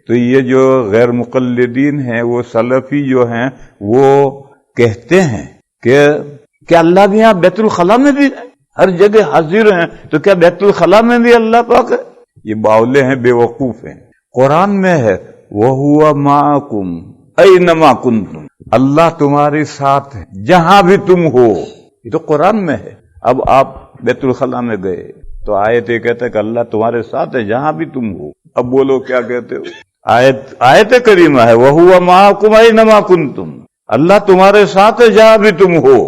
تو یہ جو غیر مقلدین ہیں، وہ سلفی جو ہیں، وہ کہتے ہیں کہ اللہ بھی یہاں بیت الخلا میں بھی ہے، ہر جگہ حاضر ہیں، تو کیا بیت الخلا میں بھی اللہ پاک ہے؟ یہ باولے ہیں، بے وقوف ہیں۔ قرآن میں ہے وَهُوَ مَعَكُمْ أَيْنَمَا كُنْتُمْ، اللہ تمہارے ساتھ ہے جہاں بھی تم ہو، یہ تو قرآن میں ہے۔ اب آپ بیت الخلا میں گئے تو آیت یہ کہتا ہے کہ اللہ تمہارے ساتھ ہے جہاں بھی تم ہو۔ اب بولو کیا کہتے ہو؟ آیت کریمہ ہے وَهُوَ مَعَكُمْ أَيْنَمَا كُنْتُمْ، اللہ تمہارے ساتھ ہے جہاں بھی تم ہو۔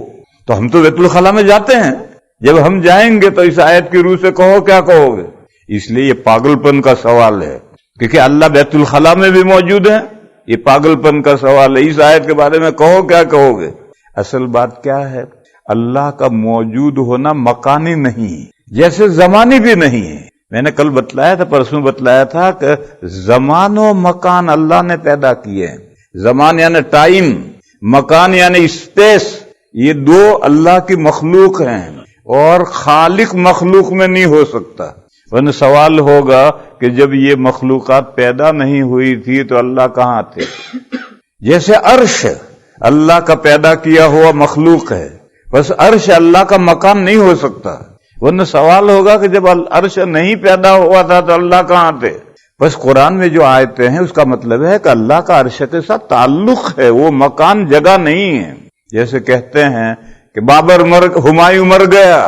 تو ہم تو بیت الخلا میں جاتے ہیں، جب ہم جائیں گے تو اس آیت کی روح سے کہو کیا کہو گے؟ اس لیے یہ پاگل پن کا سوال ہے، کیونکہ اللہ بیت الخلا میں بھی موجود ہے، یہ پاگل پن کا سوال ہے۔ اس آیت کے بارے میں کہو کیا کہو گے؟ اصل بات کیا ہے؟ اللہ کا موجود ہونا مکانی نہیں، جیسے زمانی بھی نہیں ہے۔ میں نے کل بتلایا تھا، پرسوں بتلایا تھا کہ زمان و مکان اللہ نے پیدا کیے ہیں۔ زمان یعنی ٹائم، مکان یعنی اسپیس، یہ دو اللہ کی مخلوق ہیں، اور خالق مخلوق میں نہیں ہو سکتا۔ ورنہ سوال ہوگا کہ جب یہ مخلوقات پیدا نہیں ہوئی تھی تو اللہ کہاں تھے؟ جیسے عرش اللہ کا پیدا کیا ہوا مخلوق ہے، بس عرش اللہ کا مکان نہیں ہو سکتا۔ ورنہ سوال ہوگا کہ جب عرش نہیں پیدا ہوا تھا تو اللہ کہاں تھے؟ بس قرآن میں جو آیتیں ہیں اس کا مطلب ہے کہ اللہ کا عرش کے ساتھ تعلق ہے، وہ مکان جگہ نہیں ہے۔ جیسے کہتے ہیں کہ ہمایوں مر گیا،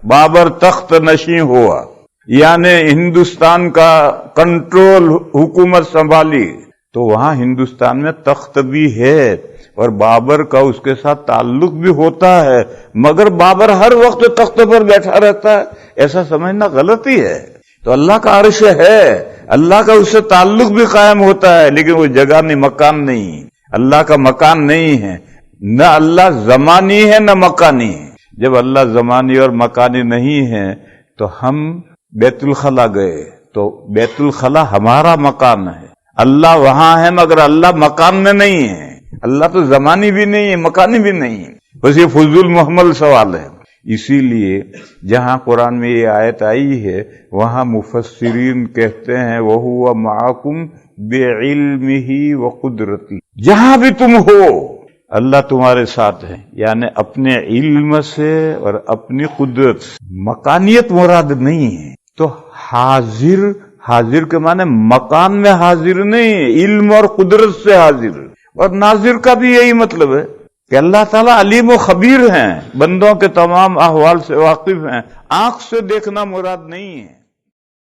بابر تخت نشین ہوا، یعنی ہندوستان کا کنٹرول حکومت سنبھالی، تو وہاں ہندوستان میں تخت بھی ہے اور بابر کا اس کے ساتھ تعلق بھی ہوتا ہے، مگر بابر ہر وقت تخت پر بیٹھا رہتا ہے، ایسا سمجھنا غلطی ہے۔ تو اللہ کا عرش ہے، اللہ کا اس سے تعلق بھی قائم ہوتا ہے، لیکن وہ جگہ نہیں، مکان نہیں، اللہ کا مکان نہیں ہے۔ نہ اللہ زمانی ہے نہ مکانی ہے۔ جب اللہ زمانی اور مکانی نہیں ہے تو ہم بیت الخلا گئے تو بیت الخلا ہمارا مکان ہے، اللہ وہاں ہے مگر اللہ مکان میں نہیں ہے۔ اللہ تو زمانی بھی نہیں ہے، مکانی بھی نہیں ہے، بس یہ فضول محمل سوال ہے۔ اسی لیے جہاں قرآن میں یہ آیت آئی ہے وہاں مفسرین کہتے ہیں وَهُوَ مَعَكُمْ بِعِلْمِهِ وَقُدْرَتِهِ، جہاں بھی تم ہو اللہ تمہارے ساتھ ہے، یعنی اپنے علم سے اور اپنی قدرت سے۔ مکانیت مراد نہیں ہے۔ تو حاضر کے معنی مکان میں حاضر نہیں، علم اور قدرت سے حاضر، اور ناظر کا بھی یہی مطلب ہے کہ اللہ تعالیٰ علیم و خبیر ہیں، بندوں کے تمام احوال سے واقف ہیں، آنکھ سے دیکھنا مراد نہیں ہے۔